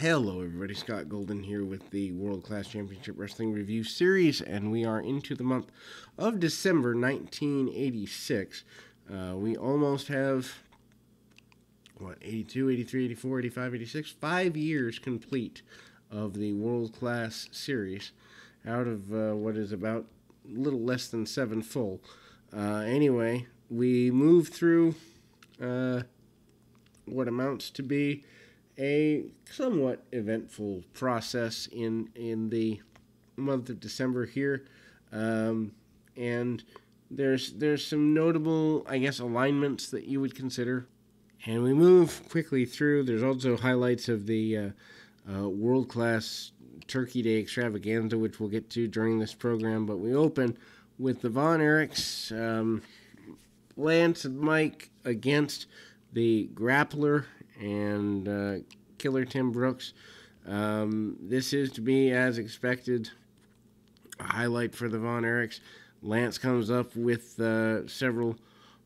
Hello everybody, Scott Golden here with the World Class Championship Wrestling Review Series, and we are into the month of December 1986. We almost have, 82, 83, 84, 85, 86, 5 years complete of the World Class Series out of what is about a little less than 7 full. Anyway, we move through what amounts to be a somewhat eventful process in the month of December here, and there's some notable, I guess, alignments that you would consider, and we move quickly through. There's also highlights of the World Class Turkey Day Extravaganza, which we'll get to during this program, but we open with the Von Erichs, Lance and Mike against the Grappler and Killer Tim Brooks. This is to be, as expected, a highlight for the Von Erichs. Lance comes up with several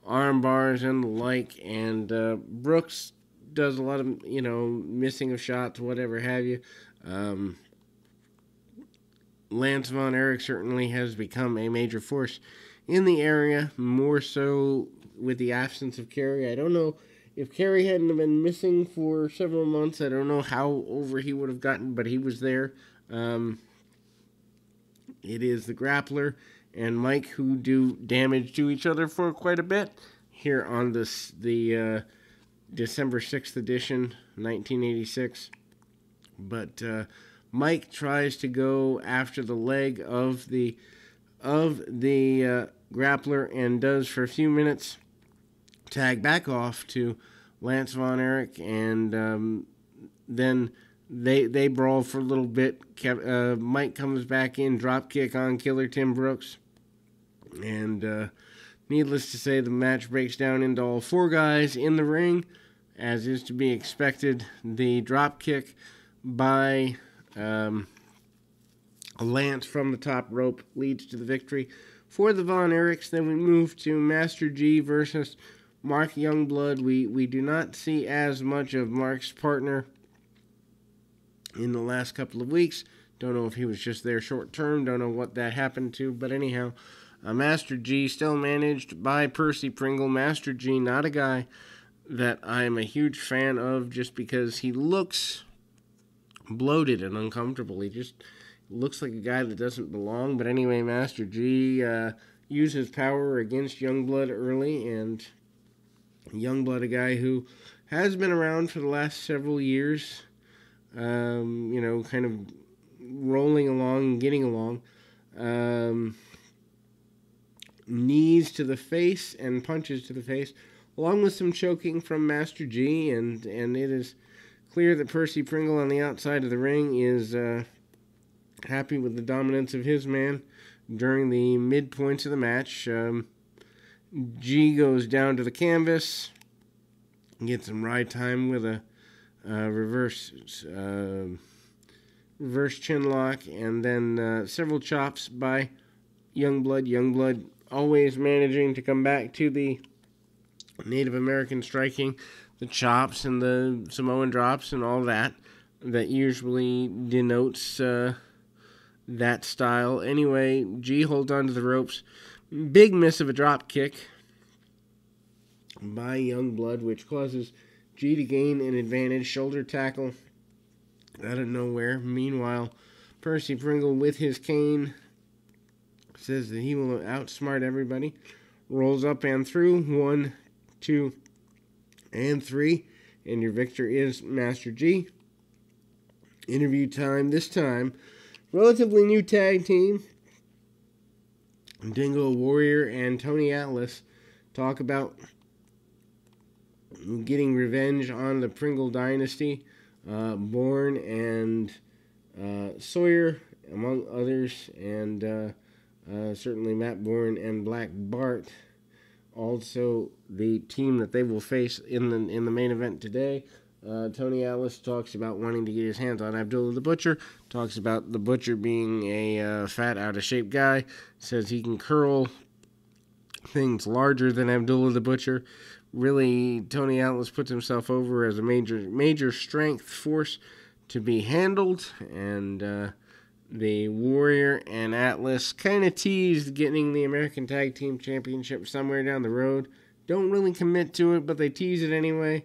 arm bars and the like, and Brooks does a lot of, missing of shots, whatever have you. Lance Von Erich certainly has become a major force in the area, more so with the absence of Kerry. I don't know if Kerry hadn't been missing for several months. I don't know how over he would have gotten, but he was there. It is the Grappler and Mike who do damage to each other for quite a bit here on the December 6th edition, 1986. But Mike tries to go after the leg of the Grappler and does for a few minutes. Tag back off to Lance Von Erich, and then they brawl for a little bit. Mike comes back in, drop kick on Killer Tim Brooks, and needless to say, the match breaks down into all 4 guys in the ring, as is to be expected. The drop kick by Lance from the top rope leads to the victory for the Von Erichs. Then we move to Master G versus Mark Youngblood. We do not see as much of Mark's partner in the last couple of weeks. Don't know if he was just there short term. Don't know what that happened to. But anyhow, Master G still managed by Percy Pringle. Master G, not a guy that I am a huge fan of just because he looks bloated and uncomfortable. He just looks like a guy that doesn't belong. But anyway, Master G uses power against Youngblood early, and Youngblood, a guy who has been around for the last several years, kind of rolling along and getting along. Knees to the face and punches to the face, along with some choking from Master G, and it is clear that Percy Pringle on the outside of the ring is happy with the dominance of his man during the midpoints of the match. G goes down to the canvas, gets some ride time with a reverse chin lock, and then several chops by Youngblood. Youngblood always managing to come back to the Native American striking, the chops and the Samoan drops and all that usually denotes that style. Anyway, G holds on to the ropes. Big miss of a drop kick by Youngblood, which causes G to gain an advantage. Shoulder tackle out of nowhere. Meanwhile, Percy Pringle with his cane says that he will outsmart everybody. Rolls up and through. 1, 2, and 3. And your victor is Master G. Interview time. This time, relatively new tag team. Dingo Warrior and Tony Atlas talk about getting revenge on the Pringle dynasty. Bourne and Sawyer, among others, and certainly Matt Bourne and Black Bart. Also, the team that they will face in the main event today. Tony Atlas talks about wanting to get his hands on Abdullah the Butcher. Talks about the Butcher being a fat, out-of-shape guy. Says he can curl things larger than Abdullah the Butcher. Really, Tony Atlas puts himself over as a major strength force to be handled, and the Warrior and Atlas kind of teased getting the American Tag Team Championship somewhere down the road. Don't really commit to it, but they tease it anyway.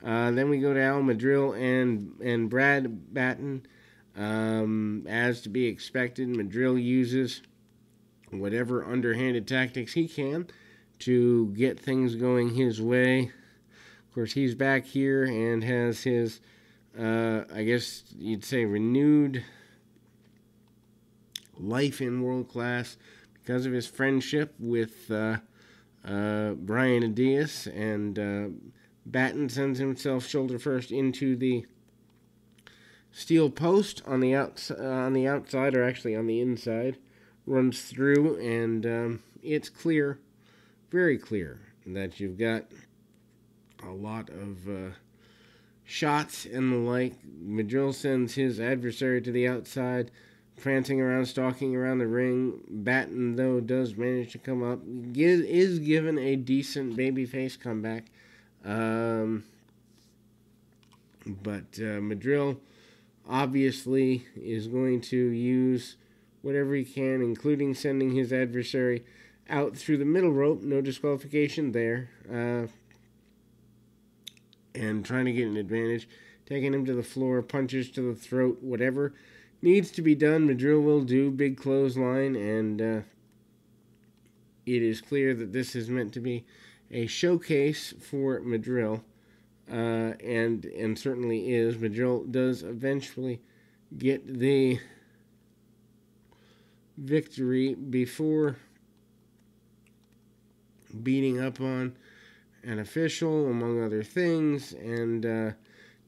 Then we go to Al Madril and Brad Batten. As to be expected, Madril uses whatever underhanded tactics he can to get things going his way. Of course, he's back here and has his, I guess you'd say, renewed life in world class because of his friendship with Brian Adias, and Batten sends himself shoulder first into the steel post on the outside, or actually on the inside, runs through, and it's clear, very clear, that you've got a lot of shots and the like. Madril sends his adversary to the outside, prancing around, stalking around the ring. Batten, though, does manage to come up, is given a decent babyface comeback. But Madril obviously is going to use whatever he can, including sending his adversary out through the middle rope. No disqualification there. And trying to get an advantage. Taking him to the floor, punches to the throat, whatever needs to be done, Madril will do. Big clothesline, and it is clear that this is meant to be a showcase for Madril, and certainly is. Madril does eventually get the victory before beating up on an official, among other things, and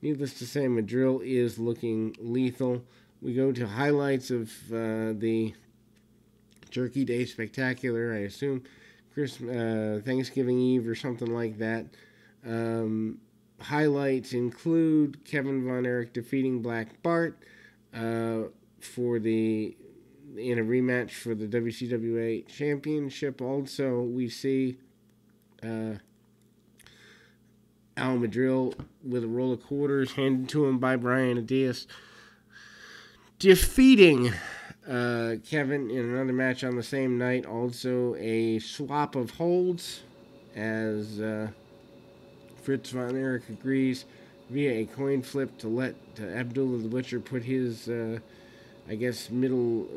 needless to say, Madril is looking lethal. We go to highlights of the Turkey Day Spectacular, I assume Thanksgiving Eve or something like that. Highlights include Kevin Von Erich defeating Black Bart in a rematch for the WCWA Championship. Also, we see Al Madril with a roll of quarters handed to him by Brian Adias, defeating Kevin in another match on the same night. Also a swap of holds as Fritz Von Erich agrees via a coin flip to let Abdullah the Butcher put his I guess Middle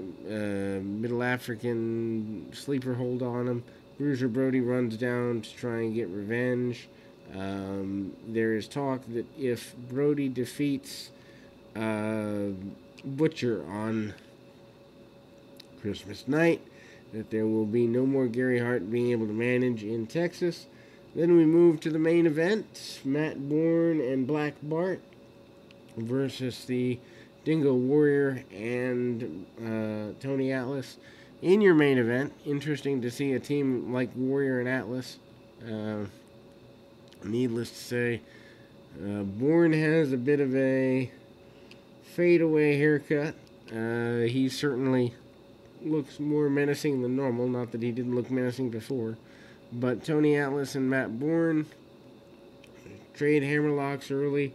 African sleeper hold on him. Bruiser Brody runs down to try and get revenge. There is talk that if Brody defeats Butcher on Christmas night, that there will be no more Gary Hart being able to manage in Texas. Then we move to the main event, Matt Bourne and Black Bart versus the Dingo Warrior and Tony Atlas. In your main event, interesting to see a team like Warrior and Atlas. Needless to say, Bourne has a bit of a fadeaway haircut. He certainly looks more menacing than normal. Not that he didn't look menacing before. But Tony Atlas and Matt Bourne trade hammerlocks early.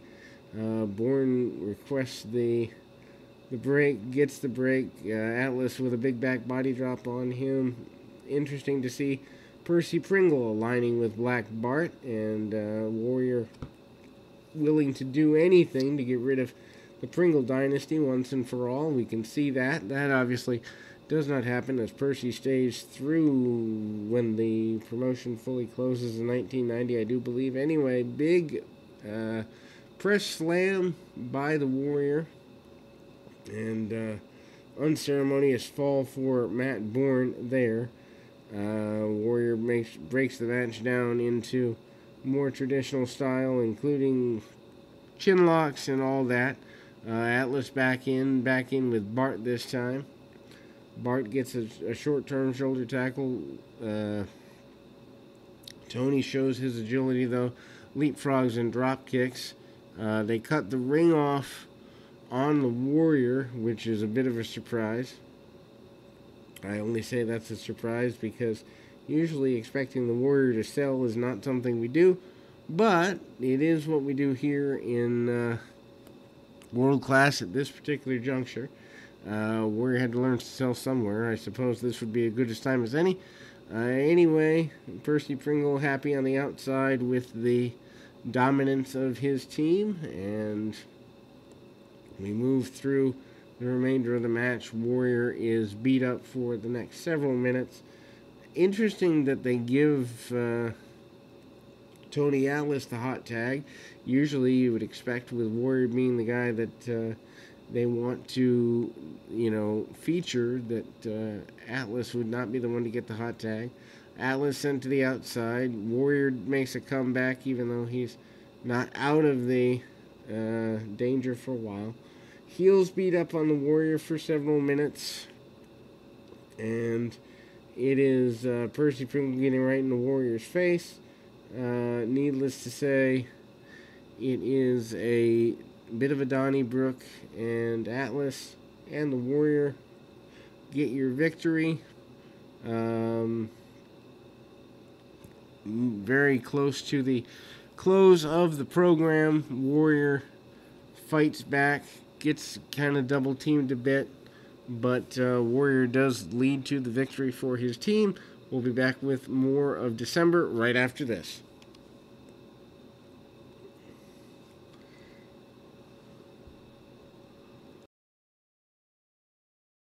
Bourne requests the break, gets the break. Atlas with a big back body drop on him. Interesting to see Percy Pringle aligning with Black Bart, and Warrior willing to do anything to get rid of the Pringle dynasty once and for all. We can see that. That obviously does not happen, as Percy stays through when the promotion fully closes in 1990, I do believe. Anyway, big press slam by the Warrior, and unceremonious fall for Matt Bourne there. Warrior breaks the match down into more traditional style, including chin locks and all that. Atlas back in with Bart this time. Bart gets a short-term shoulder tackle. Tony shows his agility, though. Leapfrogs and drop kicks. They cut the ring off on the Warrior, which is a bit of a surprise. I only say that's a surprise because usually expecting the Warrior to sell is not something we do, but it is what we do here in world class at this particular juncture. Warrior had to learn to sell somewhere. I suppose this would be as good a time as any. Anyway, Percy Pringle happy on the outside with the dominance of his team, and we move through the remainder of the match. Warrior is beat up for the next several minutes. Interesting that they give Tony Atlas the hot tag. Usually you would expect, with Warrior being the guy that they want to, feature, that Atlas would not be the one to get the hot tag. Atlas sent to the outside. Warrior makes a comeback, even though he's not out of the danger for a while. Heels beat up on the Warrior for several minutes, and it is Percy Pringle getting right in the Warrior's face. Needless to say, it is a bit of a Donnybrook, and Atlas and the Warrior get your victory. Very close to the close of the program. Warrior fights back, gets kind of double teamed a bit, but Warrior does lead to the victory for his team. We'll be back with more of December right after this.